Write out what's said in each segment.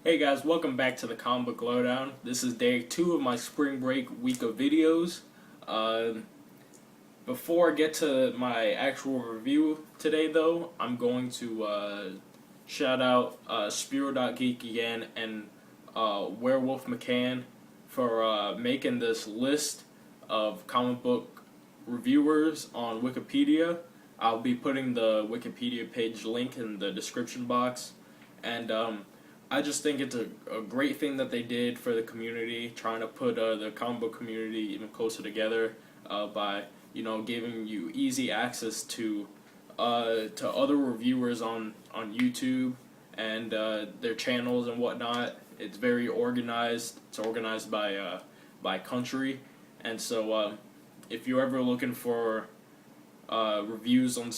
Hey guys, welcome back to the Comic Book Lowdown. This is day 2 of my spring break week of videos. Before I get to my actual review today though, I'm going to shout out Spiro.geek again and Werewolf McCann for making this list of comic book reviewers on Wikipedia. I'll be putting the Wikipedia page link in the description box. And I just think it's a great thing that they did for the community, trying to put the comic book community even closer together by giving you easy access to other reviewers on YouTube and their channels and whatnot. It's very organized. It's organized by country, and so if you're ever looking for reviews on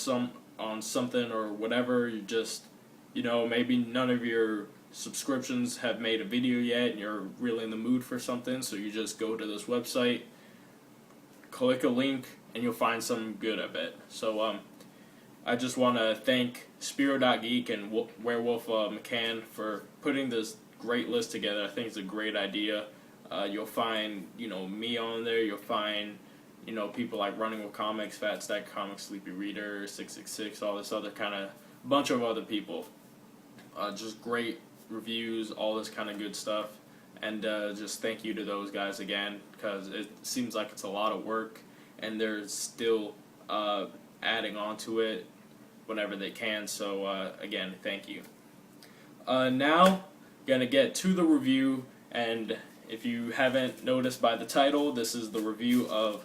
something or whatever, you just maybe none of your subscriptions have made a video yet and you're really in the mood for something, so you just go to this website, click a link, and you'll find something good, I bet. So I just want to thank Spiro.geek and Werewolf McCann for putting this great list together. I think it's a great idea. You'll find me on there. You'll find people like Running with Comics, Fat Stack Comics, Sleepy Reader, 666, all this other kind of bunch of other people. Just great reviews, all this kind of good stuff, and just thank you to those guys again, because it seems like it's a lot of work and they're still adding on to it whenever they can, so again, thank you. Now, gonna get to the review, and if you haven't noticed by the title, this is the review of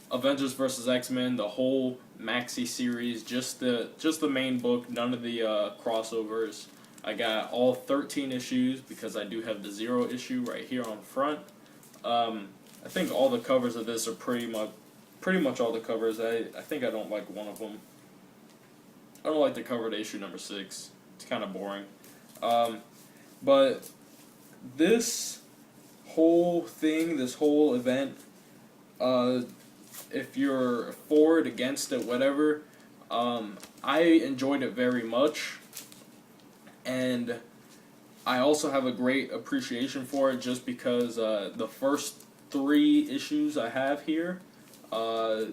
Avengers vs. X-Men, the whole maxi series, just the main book, none of the crossovers. I got all 13 issues because I do have the 0 issue right here on front. I think all the covers of this are pretty much all the covers. I think I don't like one of them. I don't like the cover to issue number 6. It's kind of boring. But this whole thing, this whole event, if you're for it, against it, whatever, I enjoyed it very much. And I also have a great appreciation for it just because the first 3 issues I have here, the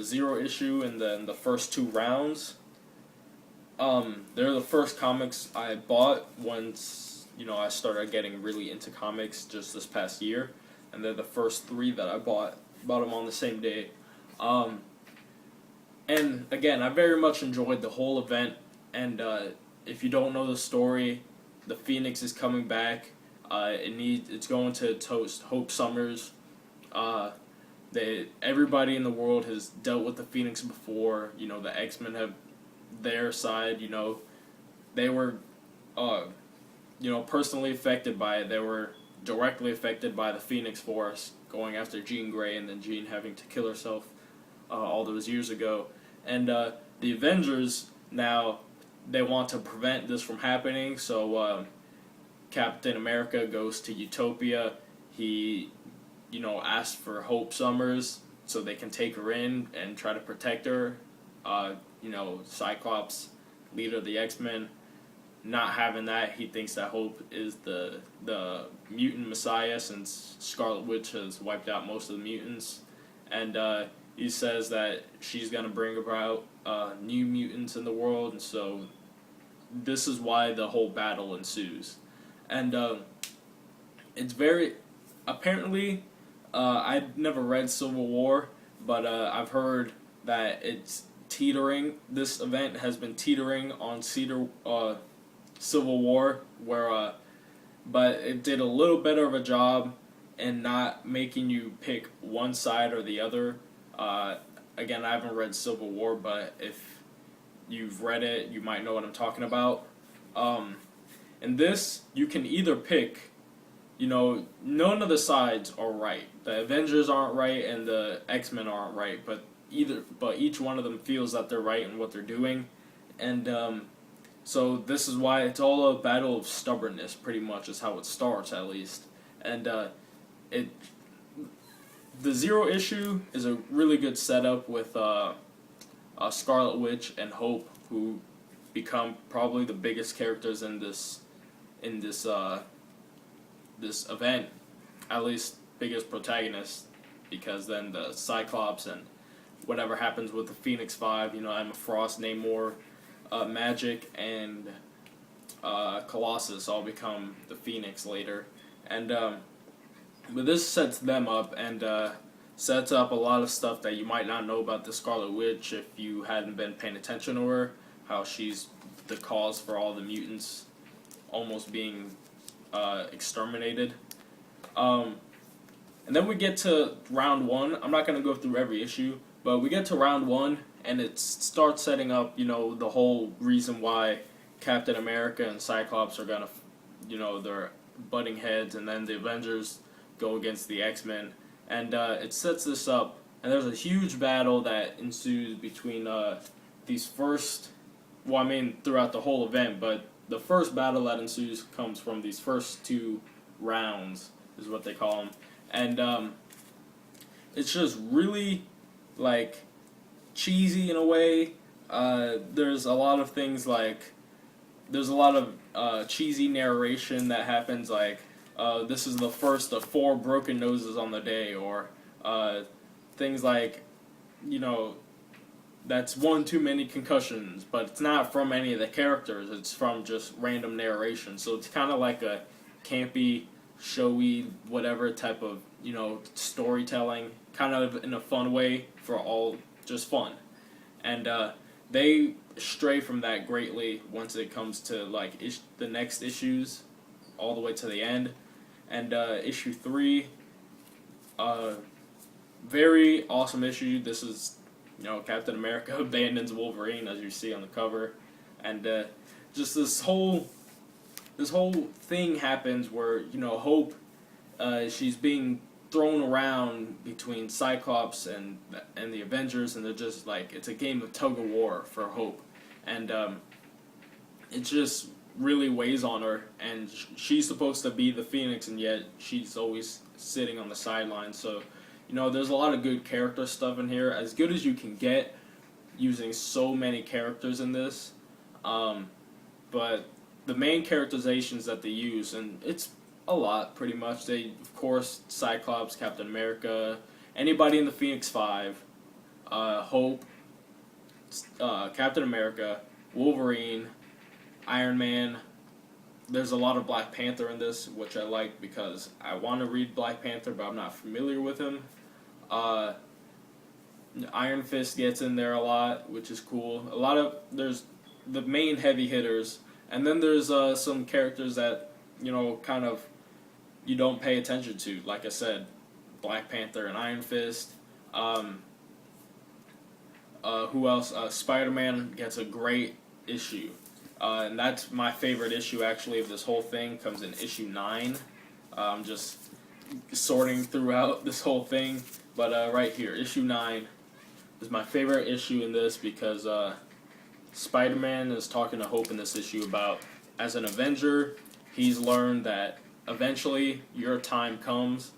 0 issue and then the first 2 rounds, they're the first comics I bought once I started getting really into comics just this past year, and they're the first 3 that I bought them on the same day. And again, I very much enjoyed the whole event, and if you don't know the story, the Phoenix is coming back. It's going to toast Hope Summers. Everybody in the world has dealt with the Phoenix before. The X-Men have their side. They were personally affected by it. They were directly affected by the Phoenix Force going after Jean Grey, and then Jean having to kill herself all those years ago. And the Avengers now, they want to prevent this from happening, so Captain America goes to Utopia. He, asks for Hope Summers so they can take her in and try to protect her. Cyclops, leader of the X-Men, not having that. He thinks that Hope is the mutant messiah since Scarlet Witch has wiped out most of the mutants. And he says that she's going to bring about new mutants in the world, and so this is why the whole battle ensues. And it's very, apparently, I've never read Civil War, but I've heard that it's teetering, this event has been teetering on Civil War, where, but it did a little better of a job in not making you pick one side or the other. Again, I haven't read Civil War, but if you've read it, you might know what I'm talking about. In this, you can either pick, none of the sides are right. The Avengers aren't right and the X-Men aren't right, but each one of them feels that they're right in what they're doing. And so this is why it's all a battle of stubbornness, pretty much, is how it starts, at least. And the 0 issue is a really good setup with Scarlet Witch and Hope, who become probably the biggest characters in in this event, at least biggest protagonist, because then the Cyclops and whatever happens with the Phoenix Five, Emma Frost, Namor, Magic, and Colossus all become the Phoenix later, and but this sets them up and sets up a lot of stuff that you might not know about the Scarlet Witch if you hadn't been paying attention to her. How she's the cause for all the mutants almost being exterminated. And then we get to round one. I'm not going to go through every issue, but we get to round one, and it starts setting up, the whole reason why Captain America and Cyclops are going to, they're butting heads, and then the Avengers go against the X-Men. And it sets this up, and there's a huge battle that ensues between these first, throughout the whole event, but the first battle that ensues comes from these first two rounds, is what they call them. And it's just really, cheesy in a way. There's a lot of things there's a lot of cheesy narration that happens, this is the first of 4 broken noses on the day, or things that's one too many concussions, but it's not from any of the characters, it's from just random narration. So it's kind of like a campy, showy, whatever type of, storytelling, kind of in a fun way for all, just fun. And they stray from that greatly once it comes to, the next issues, all the way to the end. And issue 3, very awesome issue. This is, Captain America abandons Wolverine, as you see on the cover, and just this whole thing happens where Hope, she's being thrown around between Cyclops and the Avengers, and they're just it's a game of tug of war for Hope, and it just really weighs on her, and she's supposed to be the Phoenix, and yet she's always sitting on the sidelines. So there's a lot of good character stuff in here, as good as you can get using so many characters in this, but the main characterizations that they use, and it's a lot pretty much, of course, Cyclops, Captain America, anybody in the Phoenix Five, Hope, Captain America, Wolverine, Iron Man. There's a lot of Black Panther in this, which I like because I want to read Black Panther, but I'm not familiar with him. Iron Fist gets in there a lot, which is cool. There's the main heavy hitters, and then there's some characters that, kind of you don't pay attention to. Like I said, Black Panther and Iron Fist. Who else? Spider-Man gets a great issue. And that's my favorite issue, actually, of this whole thing. Comes in issue 9. I'm just sorting throughout this whole thing. But right here, issue 9 is my favorite issue in this because Spider-Man is talking to Hope in this issue about, as an Avenger, he's learned that eventually your time comes,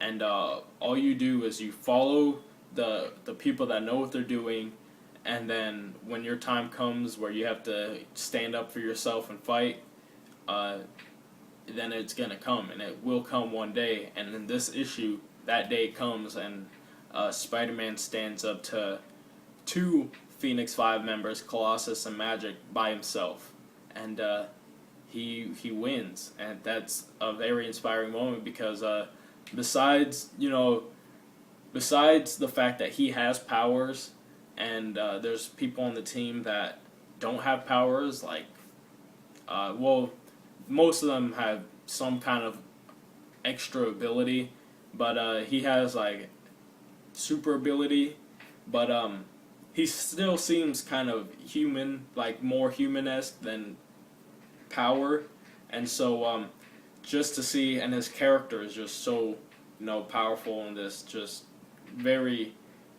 and all you do is you follow the people that know what they're doing, and then when your time comes where you have to stand up for yourself and fight, then it's going to come, and it will come one day. And in this issue, that day comes, and Spider-Man stands up to 2 Phoenix 5 members, Colossus and Magic, by himself. And he wins, and that's a very inspiring moment because besides the fact that he has powers, and there's people on the team that don't have powers, most of them have some kind of extra ability, but he has super ability, but he still seems kind of human, more human-esque than power, and so just to see, and his character is just so powerful in this, just very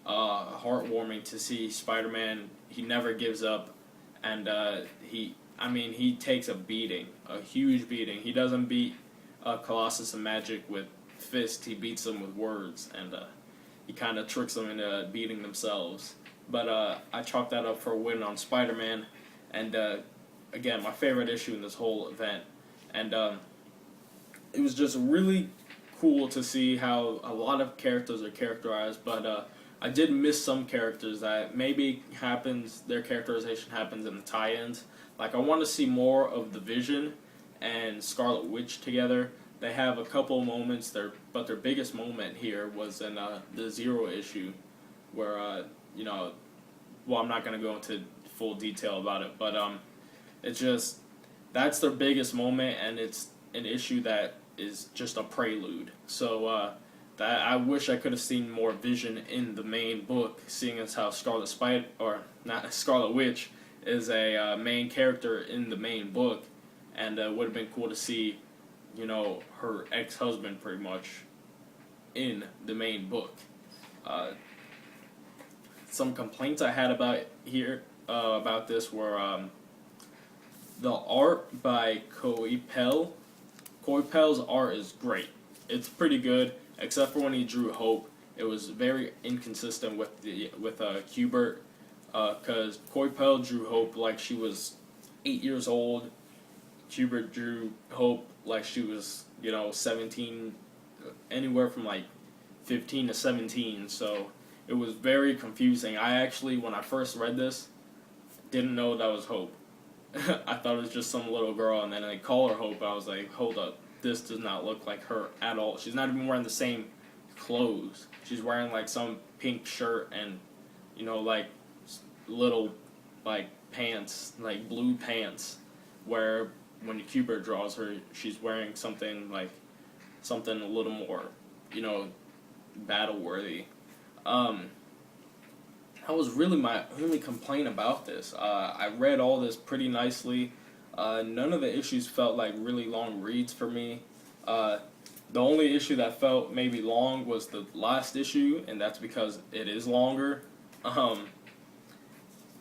heartwarming to see Spider-Man. He never gives up, and he takes a beating, a huge beating. He doesn't beat Colossus and Magic with fists, he beats them with words, and he kind of tricks them into beating themselves. But I chalk that up for a win on Spider-Man, and again, my favorite issue in this whole event. and it was just really cool to see how a lot of characters are characterized, but I did miss some characters that maybe their characterization happens in the tie-ins. Like, I want to see more of the Vision and Scarlet Witch together. They have a couple moments there, but their biggest moment here was in the Zero issue, where well, I'm not gonna go into full detail about it, but it's just that's their biggest moment, and it's an issue that is just a prelude. So that I wish I could have seen more Vision in the main book, seeing as how Scarlet Witch is a main character in the main book, and it would have been cool to see, her ex-husband pretty much in the main book. Some complaints I had about this were the art by Coipel. Coipel's art is great. It's pretty good, except for when he drew Hope. It was very inconsistent with Kubert, because Coipel drew Hope like she was 8 years old. Kubert drew Hope like she was, 17, anywhere from like 15 to 17. So it was very confusing. I actually, when I first read this, didn't know that was Hope. I thought it was just some little girl, and then they call her Hope. I was like, hold up, this does not look like her at all. She's not even wearing the same clothes. She's wearing like some pink shirt and, like little like pants, like blue pants, where when Kubert draws her, she's wearing something a little more, battle worthy. That was really my only complaint about this. I read all this pretty nicely. None of the issues felt like really long reads for me. The only issue that felt maybe long was the last issue, and that's because it is longer.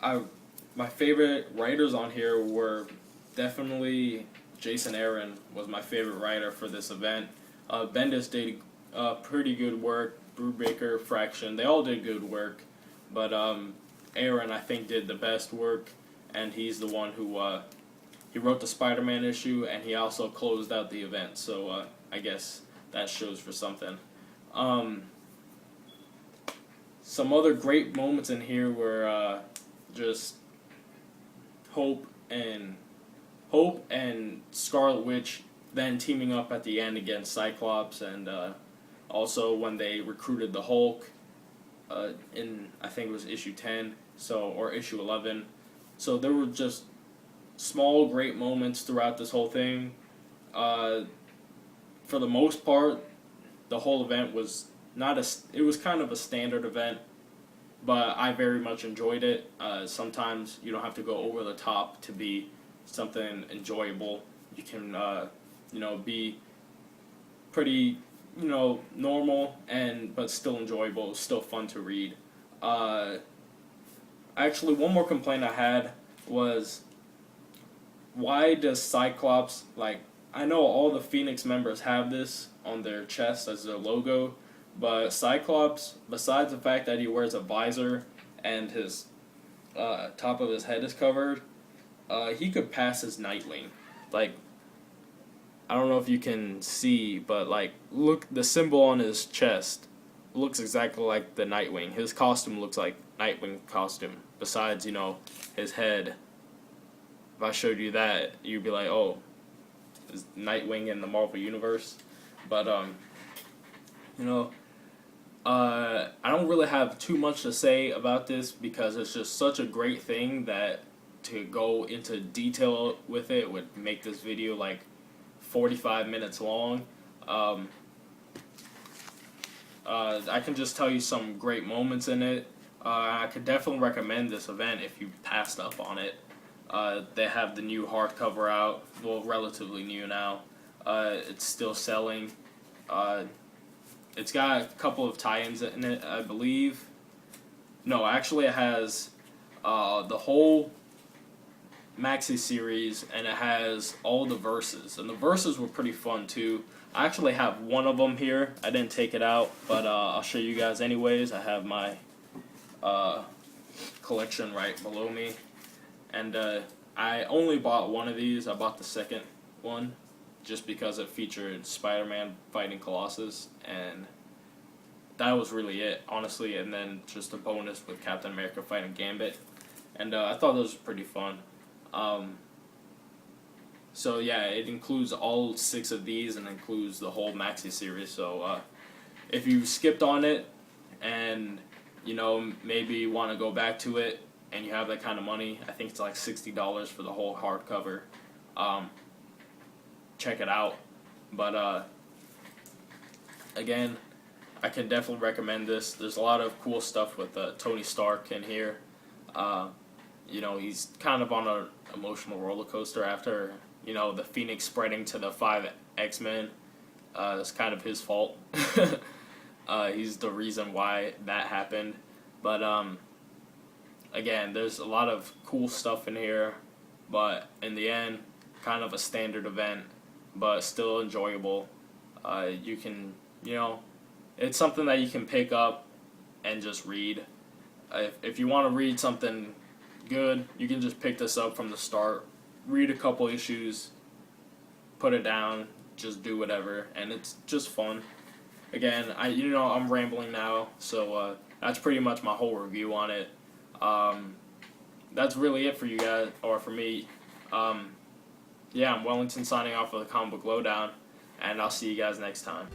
My favorite writers on here were definitely Jason Aaron was my favorite writer for this event. Bendis did pretty good work. Brubaker, Fraction, they all did good work. But Aaron, I think, did the best work, and he's the one who he wrote the Spider-Man issue, and he also closed out the event. So I guess that shows for something. Some other great moments in here were just Hope and Scarlet Witch then teaming up at the end against Cyclops, and also when they recruited the Hulk. In, I think it was issue 10, or issue 11. So there were just small great moments throughout this whole thing. For the most part, the whole event was it was kind of a standard event, but I very much enjoyed it. Sometimes you don't have to go over the top to be something enjoyable. You can, be pretty normal but still enjoyable, still fun to read. Actually, one more complaint I had was, why does Cyclops, I know all the Phoenix members have this on their chest as their logo, but Cyclops, besides the fact that he wears a visor and his top of his head is covered, he could pass as Nightwing. I don't know if you can see, but look, the symbol on his chest looks exactly like the Nightwing. His costume looks like Nightwing costume. Besides, his head. If I showed you that, you'd be like, oh, is Nightwing in the Marvel Universe? But I don't really have too much to say about this because it's just such a great thing that to go into detail with it would make this video 45 minutes long. I can just tell you some great moments in it. I could definitely recommend this event if you passed up on it. They have the new hardcover out, well, relatively new now. It's still selling. It's got a couple of tie-ins in it, I believe. No, actually it has the whole maxi series, and it has all the verses, and the verses were pretty fun too. I actually have one of them here. I didn't take it out, but I'll show you guys anyways. I have my collection right below me, and I only bought one of these. I bought the second one, just because it featured Spider-Man fighting Colossus, and that was really it, honestly. And then just a bonus with Captain America fighting Gambit, and I thought those were pretty fun. So yeah, it includes all 6 of these and includes the whole Maxi series. So if you skipped on it and maybe want to go back to it and you have that kind of money, I think it's like $60 for the whole hardcover. Check it out. But again, I can definitely recommend this. There's a lot of cool stuff with Tony Stark in here. He's kind of on an emotional roller coaster after the Phoenix spreading to the 5 X-Men. It's kind of his fault. He's the reason why that happened. But again, there's a lot of cool stuff in here, but in the end, kind of a standard event, but still enjoyable. You can, it's something that you can pick up and just read. If you want to read something good, you can just pick this up from the start, read a couple issues, put it down, just do whatever, and it's just fun. Again, I'm rambling now, so that's pretty much my whole review on it. That's really it for you guys, or for me. I'm Wellington signing off for the Comic Book Lowdown, and I'll see you guys next time.